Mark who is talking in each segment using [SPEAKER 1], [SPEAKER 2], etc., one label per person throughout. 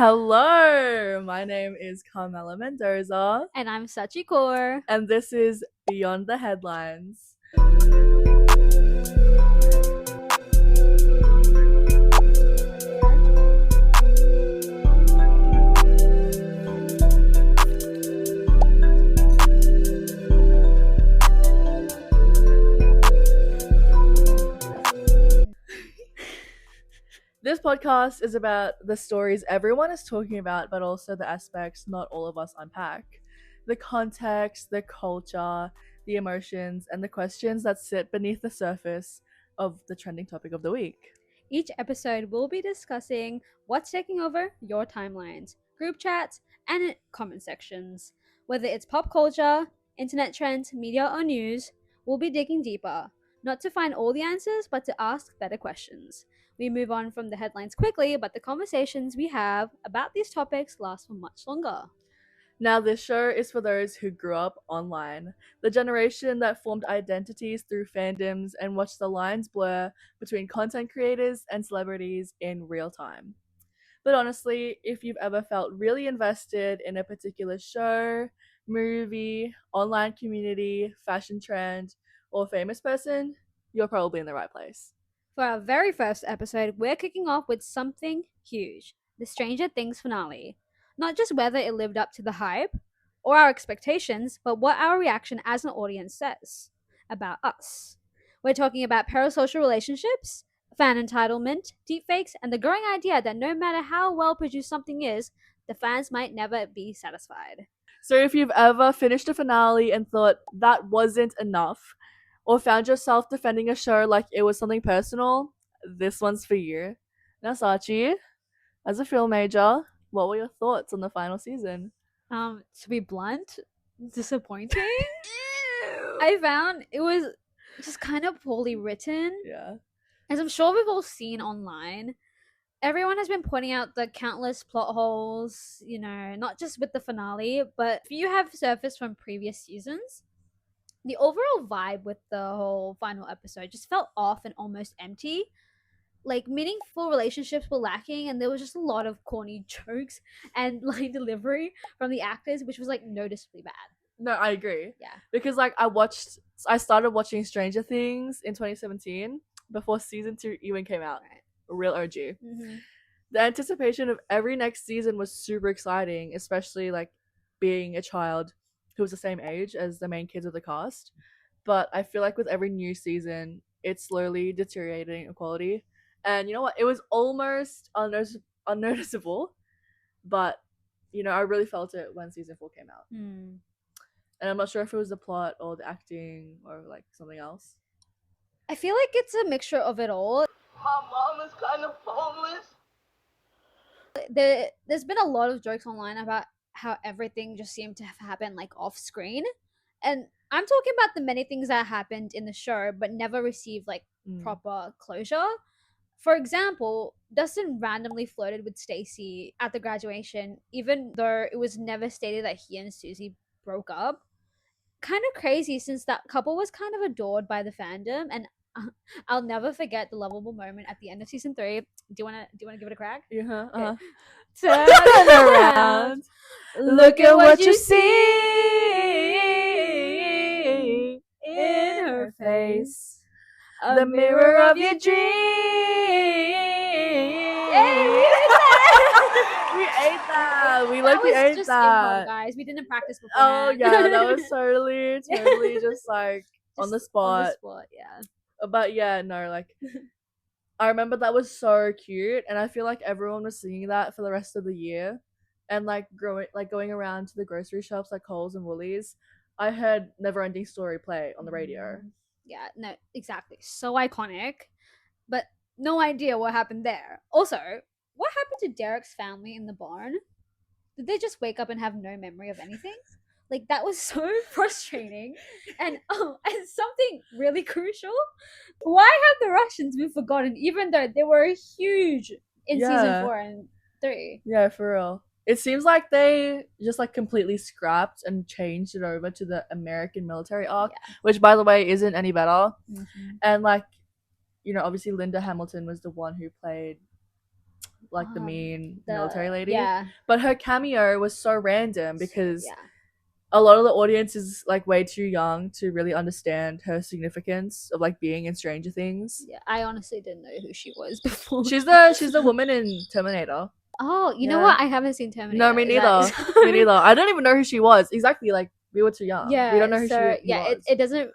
[SPEAKER 1] Hello, my name is Carmela Mendoza,
[SPEAKER 2] And I'm Sachi Core.
[SPEAKER 1] and this is Beyond the Headlines. This podcast is about the stories everyone is talking about, but also the aspects not all of us unpack. The context, the culture, the emotions, and the questions that sit beneath the surface of the trending topic of the week.
[SPEAKER 2] Each episode we'll be discussing what's taking over your timelines, group chats, and comment sections. Whether it's pop culture, internet trends, media, or news, we'll be digging deeper, not to find all the answers, but to ask better questions. We move on from the headlines quickly, but the conversations we have about these topics last for much longer.
[SPEAKER 1] Now, this show is for those who grew up online, the generation that formed identities through fandoms and watched the lines blur between content creators and celebrities in real time. But honestly, if you've ever felt really invested in a particular show, movie, online community, fashion trend, or famous person, you're probably in the right place.
[SPEAKER 2] For our very first episode, we're kicking off with something huge, the Stranger Things finale. Not just whether it lived up to the hype or our expectations, but what our reaction as an audience says about us. We're talking about parasocial relationships, fan entitlement, deepfakes, and the growing idea that no matter how well produced something is, the fans might never be satisfied.
[SPEAKER 1] So if you've ever finished a finale and thought that wasn't enough, or found yourself defending a show like it was something personal, this one's for you. Now, Sachi, as a film major, what were your thoughts on the final season?
[SPEAKER 2] To be blunt, disappointing. I found it was just kind of poorly written.
[SPEAKER 1] Yeah.
[SPEAKER 2] As I'm sure we've all seen online, everyone has been pointing out the countless plot holes, not just with the finale, but if you have surfaced from previous seasons. The overall vibe with the whole final episode just felt off and almost empty. Like, meaningful relationships were lacking, and there was just a lot of corny jokes and line delivery from the actors, which was like noticeably bad.
[SPEAKER 1] No, I agree.
[SPEAKER 2] Yeah.
[SPEAKER 1] Because I started watching Stranger Things in 2017 before season 2 even came out.
[SPEAKER 2] Right.
[SPEAKER 1] A real OG.
[SPEAKER 2] Mm-hmm.
[SPEAKER 1] The anticipation of every next season was super exciting, especially like being a child who was the same age as the main kids of the cast. But I feel like with every new season, it's slowly deteriorating in quality. And you know what? It was almost unnoticeable, but I really felt it when season 4 came out. And I'm not sure if it was the plot or the acting or like something else.
[SPEAKER 2] I feel like it's a mixture of it all.
[SPEAKER 3] My mom is kind of homeless.
[SPEAKER 2] There's been a lot of jokes online about how everything just seemed to have happened like off screen, and I'm talking about the many things that happened in the show but never received like proper closure. For example, Dustin randomly flirted with Stacy at the graduation, even though it was never stated that he and Susie broke up. Kind of crazy, since that couple was kind of adored by the fandom, and I'll never forget the lovable moment at the end of season 3. Do you wanna give it a crack?
[SPEAKER 1] Yeah.
[SPEAKER 2] Okay.
[SPEAKER 1] Turn around. Look at what you see in her face. The mirror of your dreams.
[SPEAKER 2] Hey,
[SPEAKER 1] we ate that. We
[SPEAKER 2] that was
[SPEAKER 1] ate
[SPEAKER 2] just
[SPEAKER 1] that.
[SPEAKER 2] improv, guys. We didn't practice before.
[SPEAKER 1] Oh yeah, that was totally just like on the spot.
[SPEAKER 2] On the spot, yeah.
[SPEAKER 1] But yeah, no, like I remember that was so cute, and I feel like everyone was singing that for the rest of the year, and like going around to the grocery shops like Coles and Woolies. I heard Never Ending Story play on the radio.
[SPEAKER 2] Yeah, no, exactly. So iconic, but no idea what happened there. Also, what happened to Derek's family in the barn? Did they just wake up and have no memory of anything? Like, that was so frustrating. And and something really crucial, why have the Russians been forgotten, even though they were huge in season 4 and 3?
[SPEAKER 1] Yeah, for real. It seems like they just like completely scrapped and changed it over to the American military arc, which by the way isn't any better. And like, obviously Linda Hamilton was the one who played like the mean military lady.
[SPEAKER 2] Yeah.
[SPEAKER 1] But her cameo was so random because
[SPEAKER 2] Yeah.
[SPEAKER 1] a lot of the audience is like way too young to really understand her significance of like being in Stranger Things.
[SPEAKER 2] Yeah. I honestly didn't know who she was before.
[SPEAKER 1] She's the woman in Terminator.
[SPEAKER 2] Oh, you know
[SPEAKER 1] Yeah.
[SPEAKER 2] what? I haven't seen Terminator.
[SPEAKER 1] No, me neither. Me neither. I don't even know who she was. Exactly, like we were too young.
[SPEAKER 2] Yeah.
[SPEAKER 1] We don't know who
[SPEAKER 2] so
[SPEAKER 1] he
[SPEAKER 2] yeah,
[SPEAKER 1] was.
[SPEAKER 2] it doesn't.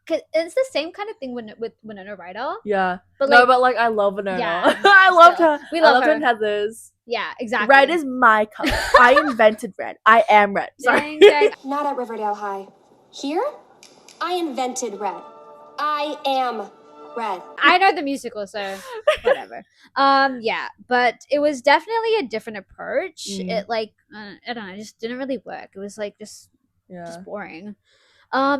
[SPEAKER 2] Cause it's the same kind of thing with Winona Ryder.
[SPEAKER 1] Yeah.
[SPEAKER 2] But
[SPEAKER 1] no,
[SPEAKER 2] like,
[SPEAKER 1] but like I love Winona.
[SPEAKER 2] Yeah,
[SPEAKER 1] I loved
[SPEAKER 2] still.
[SPEAKER 1] her.
[SPEAKER 2] We
[SPEAKER 1] I
[SPEAKER 2] love
[SPEAKER 1] loved her
[SPEAKER 2] her.
[SPEAKER 1] in Heathers.
[SPEAKER 2] Yeah, exactly.
[SPEAKER 1] Red is my color. I invented red. I am red. Sorry.
[SPEAKER 2] Dang, dang.
[SPEAKER 4] Not at Riverdale High. Here, I invented red. I am red.
[SPEAKER 2] I know the musical, so whatever. Yeah, but it was definitely a different approach. It like I don't know, it just didn't really work. It was like just boring.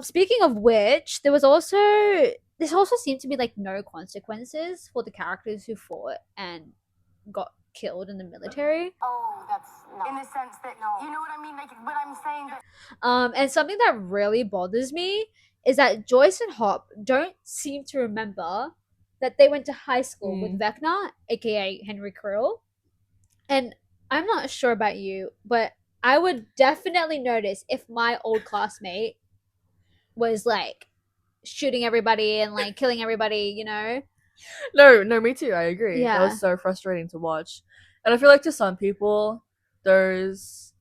[SPEAKER 2] Speaking of which, this also seemed to be like no consequences for the characters who fought and got killed in the military.
[SPEAKER 5] Oh, that's no. In the sense that you know what I mean. Like, but I'm saying that.
[SPEAKER 2] And something that really bothers me is that Joyce and Hop don't seem to remember that they went to high school with Vecna, aka Henry Krill. And I'm not sure about you, but I would definitely notice if my old classmate was like shooting everybody and like killing everybody, you know?
[SPEAKER 1] No, me too. I agree.
[SPEAKER 2] Yeah.
[SPEAKER 1] That was so frustrating to watch. And I feel like to some people, those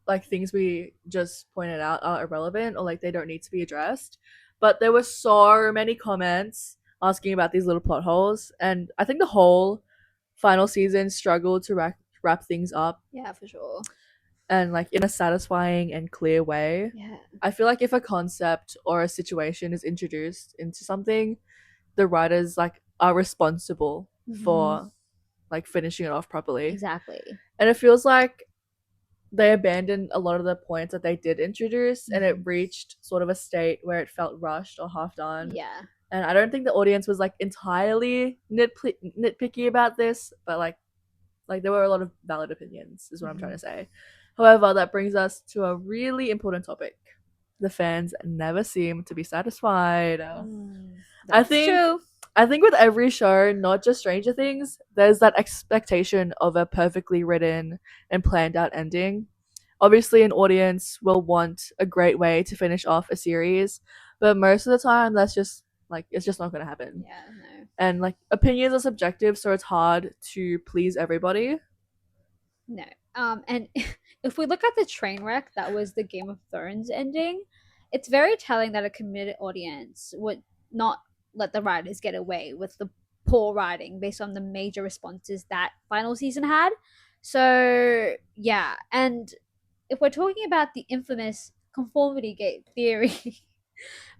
[SPEAKER 1] like things we just pointed out are irrelevant or like they don't need to be addressed. But there were so many comments asking about these little plot holes, and I think the whole final season struggled to wrap things up.
[SPEAKER 2] Yeah, for sure.
[SPEAKER 1] And like in a satisfying and clear way.
[SPEAKER 2] Yeah.
[SPEAKER 1] I feel like if a concept or a situation is introduced into something, the writers like are responsible for like finishing it off properly.
[SPEAKER 2] Exactly.
[SPEAKER 1] And it feels like they abandoned a lot of the points that they did introduce and it reached sort of a state where it felt rushed or half done.
[SPEAKER 2] Yeah.
[SPEAKER 1] And I don't think the audience was like entirely nitpicky about this, but like there were a lot of valid opinions is what I'm trying to say. However, that brings us to a really important topic. The fans never seem to be satisfied.
[SPEAKER 2] That's true.
[SPEAKER 1] I think with every show, not just Stranger Things, there's that expectation of a perfectly written and planned out ending. Obviously, an audience will want a great way to finish off a series, but most of the time, that's just like it's just not going to happen.
[SPEAKER 2] Yeah, no.
[SPEAKER 1] And like opinions are subjective, so it's hard to please everybody.
[SPEAKER 2] No. And if we look at the train wreck that was the Game of Thrones ending, it's very telling that a committed audience would not let the writers get away with the poor writing based on the major responses that final season had. So yeah, and if we're talking about the infamous conformity gate theory,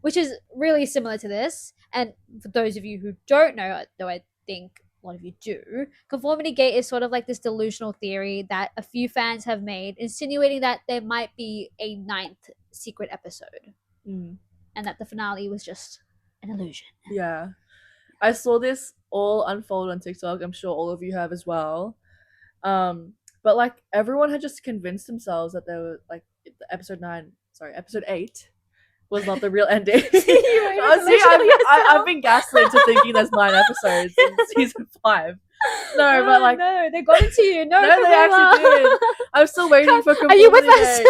[SPEAKER 2] which is really similar to this, and for those of you who don't know, though I think a lot of you do, conformity gate is sort of like this delusional theory that a few fans have made, insinuating that there might be a 9th secret episode, and that the finale was just an illusion.
[SPEAKER 1] Yeah, I saw this all unfold on TikTok. I'm sure all of you have as well. But like everyone had just convinced themselves that they were like episode 8 was not the real ending. I've been gaslit into thinking there's 9 episodes in season 5. No, but like
[SPEAKER 2] no, they got into you. No,
[SPEAKER 1] they actually did. I'm still waiting for.
[SPEAKER 2] Are you with us?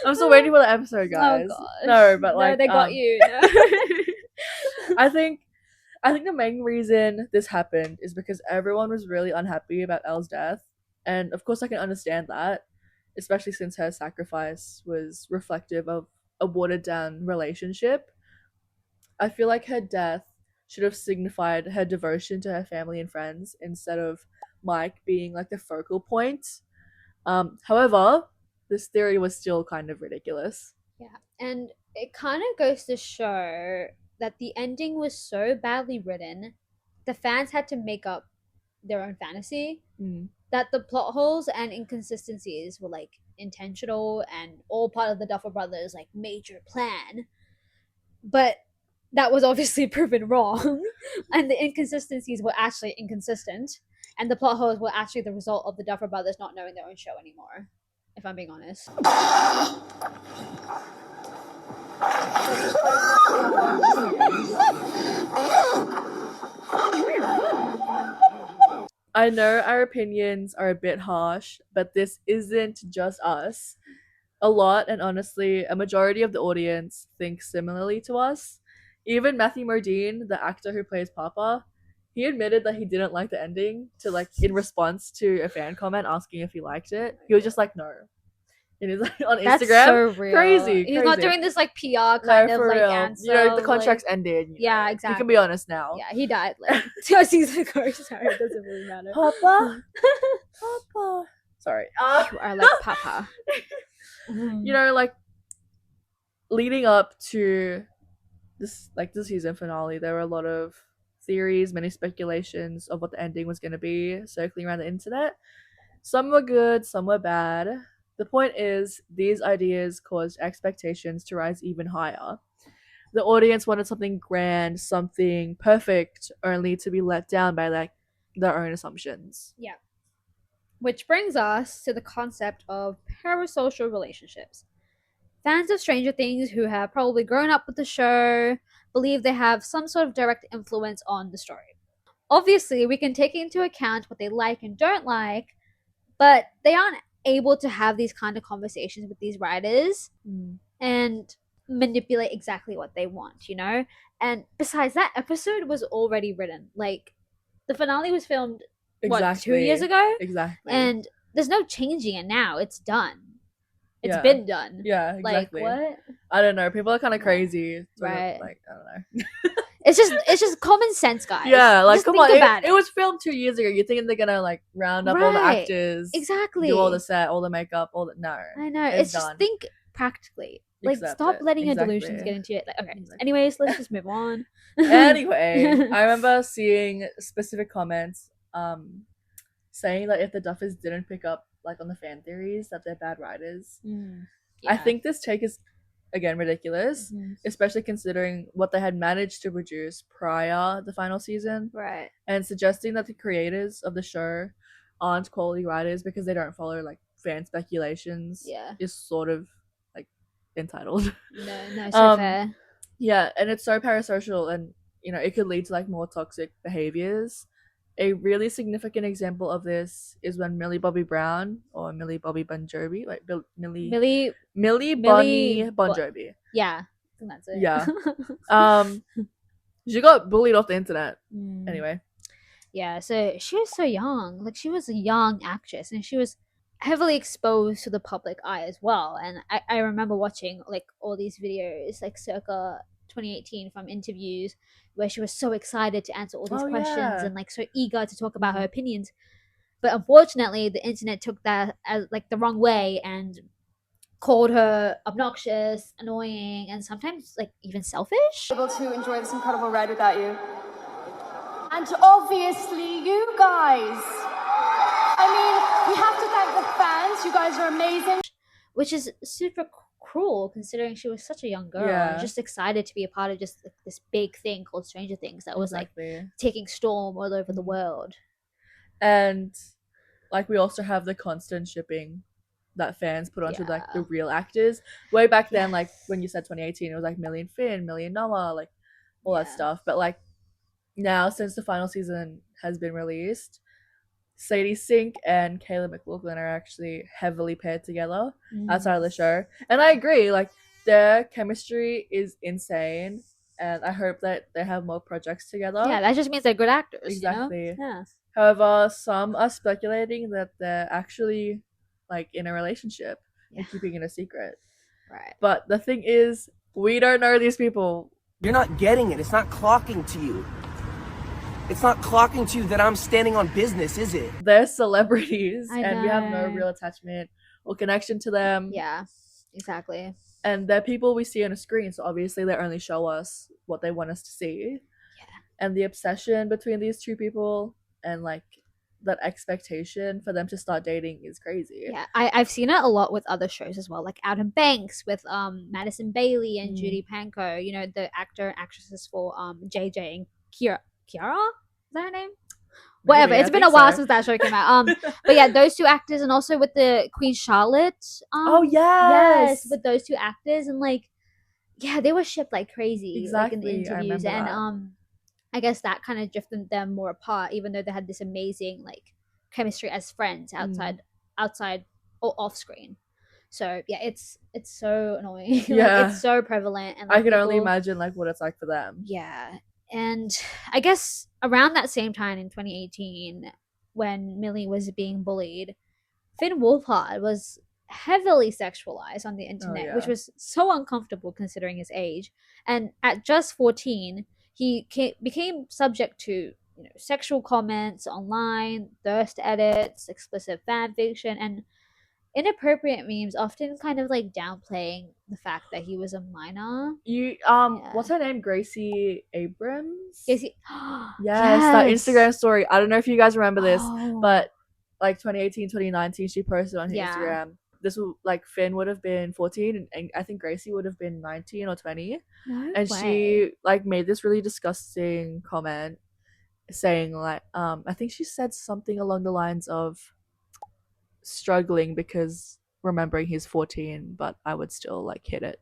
[SPEAKER 1] I'm still waiting for the episode, guys.
[SPEAKER 2] Oh gosh.
[SPEAKER 1] No, but like
[SPEAKER 2] no, they got you. No.
[SPEAKER 1] I think the main reason this happened is because everyone was really unhappy about Elle's death, and of course I can understand that, especially since her sacrifice was reflective of a watered down relationship. I feel like her death should have signified her devotion to her family and friends instead of Mike being like the focal point. However, this theory was still kind of ridiculous.
[SPEAKER 2] Yeah, and it kind of goes to show that the ending was so badly written, the fans had to make up their own fantasy, that the plot holes and inconsistencies were like intentional and all part of the Duffer Brothers like major plan. But that was obviously proven wrong, and the inconsistencies were actually inconsistent, and the plot holes were actually the result of the Duffer Brothers not knowing their own show anymore, if I'm being honest.
[SPEAKER 1] I know our opinions are a bit harsh, but this isn't just us. A lot, and honestly, a majority of the audience thinks similarly to us. Even Matthew Modine, the actor who plays Papa, he admitted that he didn't like the ending to like in response to a fan comment asking if he liked it. He was just like no. And he's like on
[SPEAKER 2] That's
[SPEAKER 1] Instagram.
[SPEAKER 2] so real.
[SPEAKER 1] Crazy.
[SPEAKER 2] He's not doing this like PR
[SPEAKER 1] No,
[SPEAKER 2] kind of
[SPEAKER 1] for
[SPEAKER 2] like
[SPEAKER 1] real.
[SPEAKER 2] answer.
[SPEAKER 1] You know, the
[SPEAKER 2] like-
[SPEAKER 1] contract's ended. You
[SPEAKER 2] Yeah,
[SPEAKER 1] know.
[SPEAKER 2] exactly.
[SPEAKER 1] You can be honest now.
[SPEAKER 2] Yeah, he died like 2 seasons ago. Sorry, it doesn't really matter.
[SPEAKER 1] Papa? Papa. Sorry.
[SPEAKER 2] You are like Papa.
[SPEAKER 1] You know, like leading up to this like the season finale, there were a lot of theories, many speculations of what the ending was going to be circling around the internet. Some were good, some were bad. The point is, these ideas caused expectations to rise even higher. The audience wanted something grand, something perfect, only to be let down by like their own assumptions.
[SPEAKER 2] Yeah. Which brings us to the concept of parasocial relationships. Fans of Stranger Things who have probably grown up with the show believe they have some sort of direct influence on the story. Obviously, we can take into account what they like and don't like, but they aren't able to have these kind of conversations with these writers and manipulate exactly what they want, you know? And besides, that episode was already written. Like, the finale was filmed, what, 2 years ago?
[SPEAKER 1] Exactly.
[SPEAKER 2] And there's no changing it now. It's done. It's
[SPEAKER 1] Yeah.
[SPEAKER 2] been done.
[SPEAKER 1] Yeah, exactly.
[SPEAKER 2] Like, what?
[SPEAKER 1] I don't know. People are kind of crazy. So
[SPEAKER 2] Right.
[SPEAKER 1] Like, I don't know.
[SPEAKER 2] It's just common sense, guys.
[SPEAKER 1] Yeah, like
[SPEAKER 2] Just
[SPEAKER 1] come
[SPEAKER 2] think
[SPEAKER 1] on.
[SPEAKER 2] about
[SPEAKER 1] It was filmed 2 years ago. You think they're gonna like round up all the
[SPEAKER 2] Right.
[SPEAKER 1] actors,
[SPEAKER 2] Exactly.
[SPEAKER 1] do all the set, all the makeup, all the no.
[SPEAKER 2] I know.
[SPEAKER 1] It's
[SPEAKER 2] It's just
[SPEAKER 1] done.
[SPEAKER 2] think practically. Like,
[SPEAKER 1] Accept
[SPEAKER 2] stop
[SPEAKER 1] it.
[SPEAKER 2] letting your
[SPEAKER 1] Exactly.
[SPEAKER 2] delusions get into it. Like, okay.
[SPEAKER 1] Exactly.
[SPEAKER 2] Anyways, let's just move on.
[SPEAKER 1] Anyway, I remember seeing specific comments saying that if the Duffers didn't pick up like on the fan theories that they're bad writers. I think this take is again ridiculous, especially considering what they had managed to produce prior the final season,
[SPEAKER 2] Right.
[SPEAKER 1] and suggesting that the creators of the show aren't quality writers because they don't follow like fan speculations.
[SPEAKER 2] Yeah.
[SPEAKER 1] Is sort of like entitled.
[SPEAKER 2] No, so fair.
[SPEAKER 1] Yeah, and it's so parasocial, and you know it could lead to like more toxic behaviors. A really significant example of this is when Millie Bobby Brown or Millie Bobby Bon Jovi, like Millie Bonnie Bon Jovi.
[SPEAKER 2] Yeah. I think that's it.
[SPEAKER 1] Yeah. She got bullied off the internet. Anyway.
[SPEAKER 2] Yeah, so she was so young. Like, she was a young actress, and she was heavily exposed to the public eye as well. And I remember watching like all these videos like circa 2018 from interviews where she was so excited to answer all these questions and like so eager to talk about her opinions. But unfortunately, the internet took that as like the wrong way and called her obnoxious, annoying, and sometimes like even selfish.
[SPEAKER 5] Able to enjoy this incredible ride without you. And obviously you guys. I mean, we have to thank the fans. You guys are amazing.
[SPEAKER 2] Which is super cruel considering she was such a young girl and just excited to be a part of just like, this big thing called Stranger Things that was like taking storm all over the world.
[SPEAKER 1] And like we also have the constant shipping that fans put onto like the real actors. Way back then, like when you said 2018, it was like Millie and Finn, Millie and Noah, like all that stuff. But like now, since the final season has been released, Sadie Sink and Kayla McLachlan are actually heavily paired together outside of the show. And I agree, like their chemistry is insane. And I hope that they have more projects together.
[SPEAKER 2] Yeah, that just means they're good actors.
[SPEAKER 1] Exactly.
[SPEAKER 2] You know? Yeah.
[SPEAKER 1] However, some are speculating that they're actually like in a relationship and keeping it a secret.
[SPEAKER 2] Right.
[SPEAKER 1] But the thing is, we don't know these people.
[SPEAKER 6] You're not getting it. It's not clocking to you. It's not clocking to you that I'm standing on business, is it?
[SPEAKER 1] They're celebrities
[SPEAKER 2] I
[SPEAKER 1] and we have no
[SPEAKER 2] know.
[SPEAKER 1] real attachment or connection to them.
[SPEAKER 2] Yeah, exactly.
[SPEAKER 1] And they're people we see on a screen, so obviously they only show us what they want us to see.
[SPEAKER 2] Yeah.
[SPEAKER 1] And the obsession between these two people and like that expectation for them to start dating is crazy.
[SPEAKER 2] Yeah, I've seen it a lot with other shows as well, like Adam Banks with Madison Bailey and Judy Pankow, you know, the actor and actresses for JJ and Kiara? Is that her name? Whatever.
[SPEAKER 1] Maybe,
[SPEAKER 2] It's
[SPEAKER 1] I
[SPEAKER 2] been a
[SPEAKER 1] think
[SPEAKER 2] while
[SPEAKER 1] so.
[SPEAKER 2] since that show came out. But yeah, those two actors, and also with the Queen Charlotte.
[SPEAKER 1] Oh
[SPEAKER 2] Yes, with those two actors, and like, yeah, they were shipped like crazy, like in the
[SPEAKER 1] Exactly, I
[SPEAKER 2] interviews,
[SPEAKER 1] remember
[SPEAKER 2] and
[SPEAKER 1] that.
[SPEAKER 2] I guess that kind of drifted them more apart, even though they had this amazing like chemistry as friends outside or off screen. So yeah, it's so annoying. Like
[SPEAKER 1] Yeah.
[SPEAKER 2] it's so prevalent, and
[SPEAKER 1] I
[SPEAKER 2] like
[SPEAKER 1] can only
[SPEAKER 2] people,
[SPEAKER 1] imagine like what it's like for them.
[SPEAKER 2] yeah. And I guess around that same time in 2018, when Millie was being bullied, Finn Wolfhard was heavily sexualized on the internet, which
[SPEAKER 1] yeah.
[SPEAKER 2] was so uncomfortable considering his age. And at just 14, he became subject to sexual comments online, thirst edits, explicit fan fiction, and inappropriate memes, often kind of like downplaying the fact that he was a minor.
[SPEAKER 1] You
[SPEAKER 2] Yeah.
[SPEAKER 1] what's her name? Gracie Abrams?
[SPEAKER 2] Yes, he,
[SPEAKER 1] Yes, that
[SPEAKER 2] yes.
[SPEAKER 1] Instagram story. I don't know if you guys remember this,
[SPEAKER 2] Oh.
[SPEAKER 1] but like 2018, 2019, she posted on her
[SPEAKER 2] Yeah.
[SPEAKER 1] Instagram. This will like Finn would have been 14 and I think Gracie would have been 19 or 20.
[SPEAKER 2] No
[SPEAKER 1] And
[SPEAKER 2] way.
[SPEAKER 1] she like made this really disgusting comment saying like I think she said something along the lines of struggling because remembering he's 14, but I would still like hit it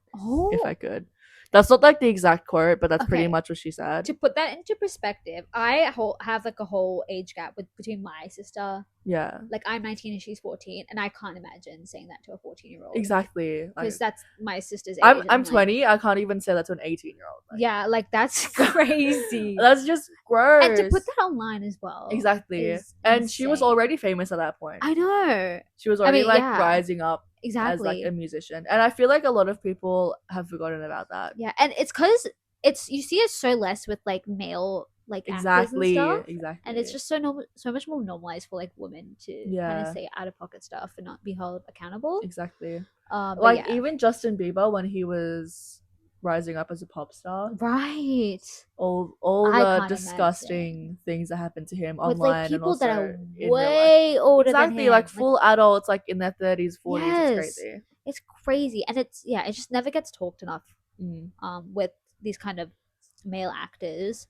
[SPEAKER 1] if I could. That's not like the exact quote, but that's pretty
[SPEAKER 2] Okay.
[SPEAKER 1] much what she said.
[SPEAKER 2] To put that into perspective, I have like a whole age gap between my sister.
[SPEAKER 1] Yeah,
[SPEAKER 2] Like I'm 19 and she's 14, and I can't imagine saying that to a 14-year-old.
[SPEAKER 1] exactly.
[SPEAKER 2] Because that's my sister's age.
[SPEAKER 1] I'm
[SPEAKER 2] like,
[SPEAKER 1] 20. I can't even say that to an 18-year-old. Like,
[SPEAKER 2] yeah, like that's crazy.
[SPEAKER 1] that's just gross.
[SPEAKER 2] And to put that online as well.
[SPEAKER 1] Exactly. And she was
[SPEAKER 2] insane.
[SPEAKER 1] already famous at that point.
[SPEAKER 2] I know.
[SPEAKER 1] She was already
[SPEAKER 2] yeah.
[SPEAKER 1] rising up
[SPEAKER 2] Exactly.
[SPEAKER 1] as like a musician, and I feel like a lot of people have forgotten about that.
[SPEAKER 2] Yeah, and it's because you see it so less with like male like actors and stuff,
[SPEAKER 1] Exactly.
[SPEAKER 2] and it's just so much more normalized for like women to kind
[SPEAKER 1] Yeah.
[SPEAKER 2] of say out of pocket stuff and not be held accountable.
[SPEAKER 1] Exactly.
[SPEAKER 2] But
[SPEAKER 1] Like
[SPEAKER 2] yeah.
[SPEAKER 1] even Justin Bieber when he was rising up as a pop star,
[SPEAKER 2] Right.
[SPEAKER 1] all
[SPEAKER 2] I
[SPEAKER 1] the
[SPEAKER 2] can't
[SPEAKER 1] disgusting things that happened to him
[SPEAKER 2] With
[SPEAKER 1] online
[SPEAKER 2] like
[SPEAKER 1] and
[SPEAKER 2] people
[SPEAKER 1] also
[SPEAKER 2] that are
[SPEAKER 1] in real life.
[SPEAKER 2] way older
[SPEAKER 1] Exactly,
[SPEAKER 2] than him.
[SPEAKER 1] like full adults, like in their 30s, 40s.
[SPEAKER 2] Yes.
[SPEAKER 1] It's crazy.
[SPEAKER 2] It's crazy, and it just never gets talked enough.
[SPEAKER 1] Mm.
[SPEAKER 2] With these kind of male actors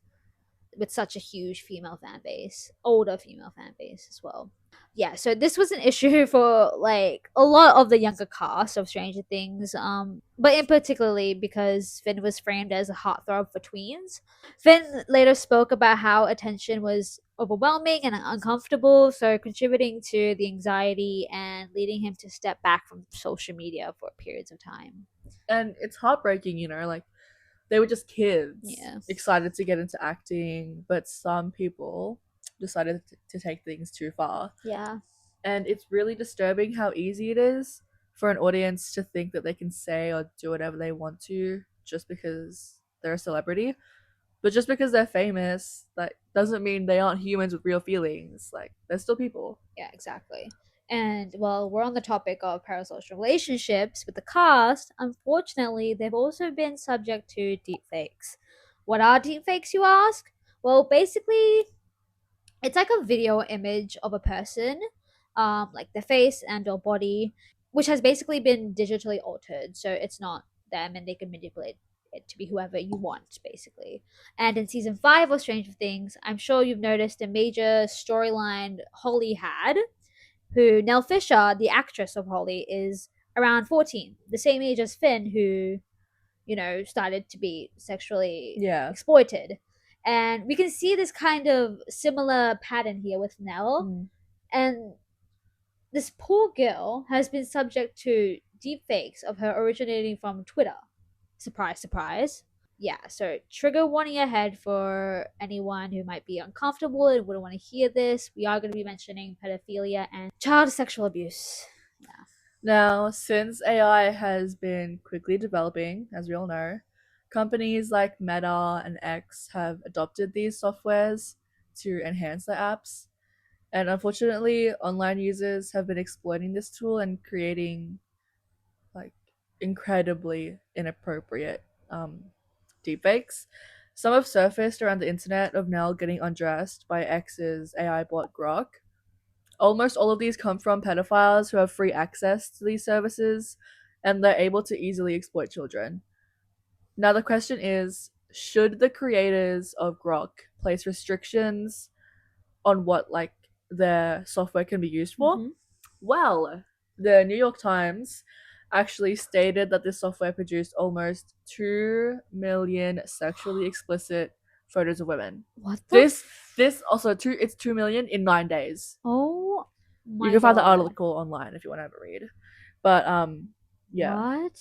[SPEAKER 2] with such a huge female fan base, older female fan base as well. Yeah, so this was an issue for like a lot of the younger cast of Stranger Things, but in particularly because Finn was framed as a heartthrob for tweens. Finn later spoke about how attention was overwhelming and uncomfortable, so contributing to the anxiety and leading him to step back from social media for periods of time.
[SPEAKER 1] And it's heartbreaking, like they were just kids, excited to get into acting, but some people decided to take things too far.
[SPEAKER 2] Yeah.
[SPEAKER 1] And it's really disturbing how easy it is for an audience to think that they can say or do whatever they want to just because they're a celebrity. But just because they're famous, that doesn't mean they aren't humans with real feelings. Like, they're still people.
[SPEAKER 2] Yeah, exactly. And while we're on the topic of parasocial relationships with the cast, unfortunately, they've also been subject to deepfakes. What are deepfakes, you ask? Well, basically, it's like a video image of a person, like their face and or body, which has basically been digitally altered. So it's not them, and they can manipulate it to be whoever you want, basically. And in season 5 of Stranger Things, I'm sure you've noticed a major storyline Holly had, who Nell Fisher, the actress of Holly, is around 14, the same age as Finn, who, started to be sexually exploited. And we can see this kind of similar pattern here with Nell. And this poor girl has been subject to deepfakes of her originating from Twitter. Surprise, surprise. Yeah, so trigger warning ahead for anyone who might be uncomfortable and wouldn't want to hear this. We are going to be mentioning pedophilia and child sexual abuse. Yeah.
[SPEAKER 1] Now, since AI has been quickly developing, as we all know, companies like Meta and X have adopted these softwares to enhance their apps. And unfortunately, online users have been exploiting this tool and creating like incredibly inappropriate deepfakes. Some have surfaced around the internet of Nell getting undressed by X's AI bot Grok. Almost all of these come from pedophiles who have free access to these services, and they're able to easily exploit children. Now the question is, should the creators of Grok place restrictions on what their software can be used for?
[SPEAKER 2] Mm-hmm.
[SPEAKER 1] Well, the New York Times actually stated that this software produced almost 2 million sexually explicit photos of women.
[SPEAKER 2] What the
[SPEAKER 1] This also it's 2 million in 9 days.
[SPEAKER 2] Oh my
[SPEAKER 1] You can find the
[SPEAKER 2] God.
[SPEAKER 1] article online if you want to have a read. But yeah.
[SPEAKER 2] What?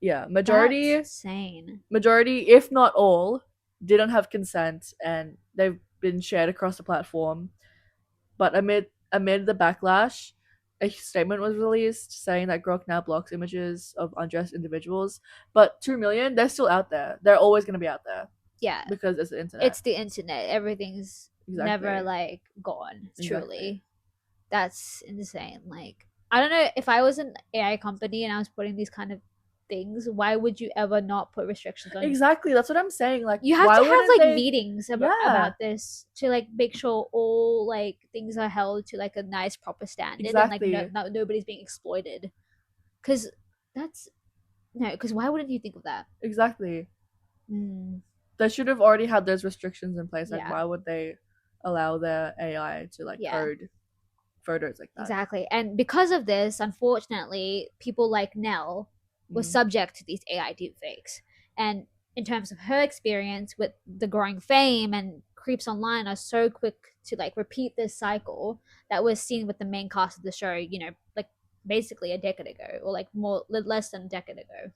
[SPEAKER 1] Yeah,
[SPEAKER 2] That's insane.
[SPEAKER 1] majority, if not all, didn't have consent, and they've been shared across the platform. But amid the backlash, a statement was released saying that Grok now blocks images of undressed individuals. But 2 million, they're still out there. They're always going to be out there
[SPEAKER 2] Yeah.
[SPEAKER 1] because it's the internet.
[SPEAKER 2] It's the internet. Everything's never like gone. Truly. That's insane. Like, I don't know, if I was an AI company and I was putting these kind of things, why would you ever not put restrictions on?
[SPEAKER 1] Exactly, that's what I'm saying. Like,
[SPEAKER 2] you have
[SPEAKER 1] why
[SPEAKER 2] to have like
[SPEAKER 1] they...
[SPEAKER 2] meetings about this to like make sure all like things are held to like a nice proper standard.
[SPEAKER 1] Exactly.
[SPEAKER 2] And like nobody's being exploited, because that's because why wouldn't you think of that?
[SPEAKER 1] Exactly. They should have already had those restrictions in place. Like,
[SPEAKER 2] Yeah.
[SPEAKER 1] why would they allow their AI to like code photos like that?
[SPEAKER 2] Exactly. And because of this, unfortunately, people like Nell were subject to these AI deepfakes. And in terms of her experience with the growing fame, and creeps online are so quick to like repeat this cycle that was seen with the main cast of the show, you know, like basically a decade ago, or like less than a decade ago.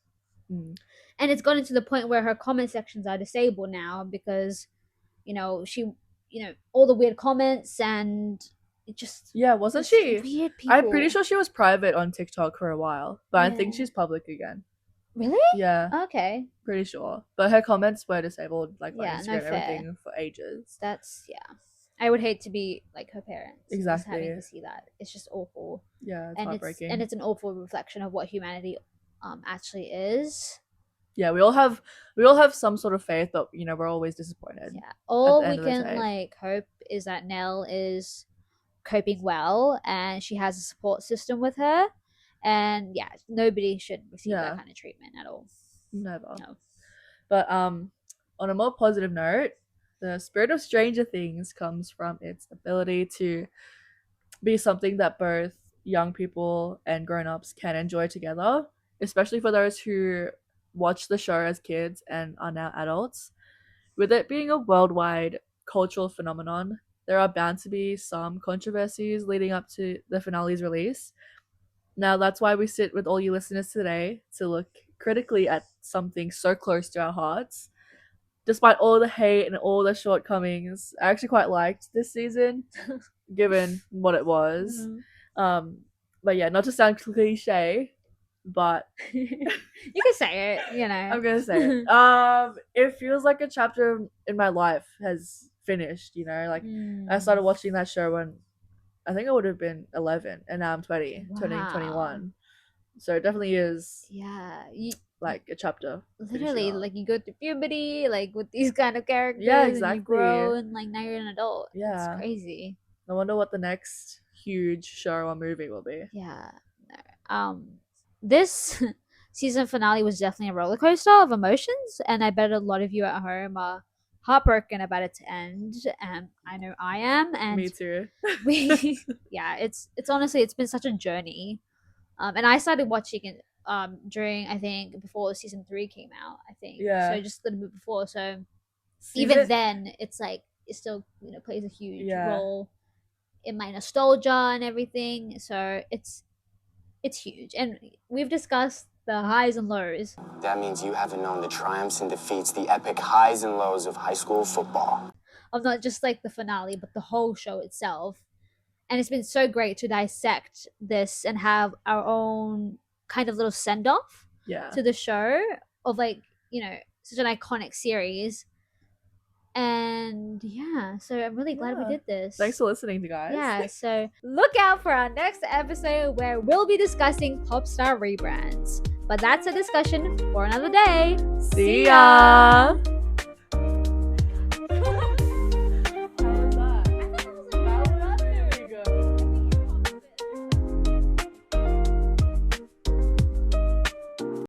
[SPEAKER 2] And it's gotten to the point where her comment sections are disabled now because, you know, she, you know, all the weird comments, and it just
[SPEAKER 1] wasn't she
[SPEAKER 2] weird people.
[SPEAKER 1] I'm pretty sure she was private on TikTok for a while, but I think she's public again.
[SPEAKER 2] Really?
[SPEAKER 1] Yeah.
[SPEAKER 2] Okay.
[SPEAKER 1] Pretty sure. But her comments were disabled like on Instagram
[SPEAKER 2] no
[SPEAKER 1] and
[SPEAKER 2] fair.
[SPEAKER 1] everything for ages.
[SPEAKER 2] That's I would hate to be like her parents.
[SPEAKER 1] Exactly.
[SPEAKER 2] Just having to see that. It's just awful.
[SPEAKER 1] Yeah, it's
[SPEAKER 2] and
[SPEAKER 1] heartbreaking.
[SPEAKER 2] It's an awful reflection of what humanity actually is.
[SPEAKER 1] Yeah, we all have some sort of faith, but you know, we're always disappointed.
[SPEAKER 2] Yeah. All we can like hope is that Nell is coping well and she has a support system with her. And nobody should receive that kind of treatment at all.
[SPEAKER 1] Never.
[SPEAKER 2] No.
[SPEAKER 1] But on a more positive note, the spirit of Stranger Things comes from its ability to be something that both young people and grown-ups can enjoy together, especially for those who watched the show as kids and are now adults. With it being a worldwide cultural phenomenon, there are bound to be some controversies leading up to the finale's release. Now, that's why we sit with all you listeners today to look critically at something so close to our hearts. Despite all the hate and all the shortcomings, I actually quite liked this season, given what it was. But yeah, not to sound cliche, but
[SPEAKER 2] you can say it, you know.
[SPEAKER 1] I'm gonna say it. It feels like a chapter in my life has finished, you know. Like, I started watching that show when I think I would have been 11, and now I'm 20, turning 21. So it definitely is like a chapter.
[SPEAKER 2] Literally, like you go through puberty, like with these kind of characters.
[SPEAKER 1] Yeah, exactly.
[SPEAKER 2] And you grow, and like now you're an adult.
[SPEAKER 1] Yeah.
[SPEAKER 2] It's crazy.
[SPEAKER 1] I wonder what the next huge show or movie will be.
[SPEAKER 2] Yeah. This season finale was definitely a roller coaster of emotions, and I bet a lot of you at home are heartbroken about it to end. And I know I am. And
[SPEAKER 1] me too.
[SPEAKER 2] It's honestly, it's been such a journey. And I started watching it during, I think, before season 3 came out. I think so, just a little bit before. So even then, it's like it still plays a huge role in my nostalgia and everything. So it's huge, and we've discussed the highs and lows.
[SPEAKER 7] That means you haven't known the triumphs and defeats, the epic highs and lows of high school football.
[SPEAKER 2] Of not just like the finale, but the whole show itself. And it's been so great to dissect this and have our own kind of little send-off to the show of like, such an iconic series. And so I'm really glad we did this.
[SPEAKER 1] Thanks for listening, guys.
[SPEAKER 2] Yeah, so look out for our next episode where we'll be discussing pop star rebrands. But that's a discussion for another day.
[SPEAKER 1] See ya!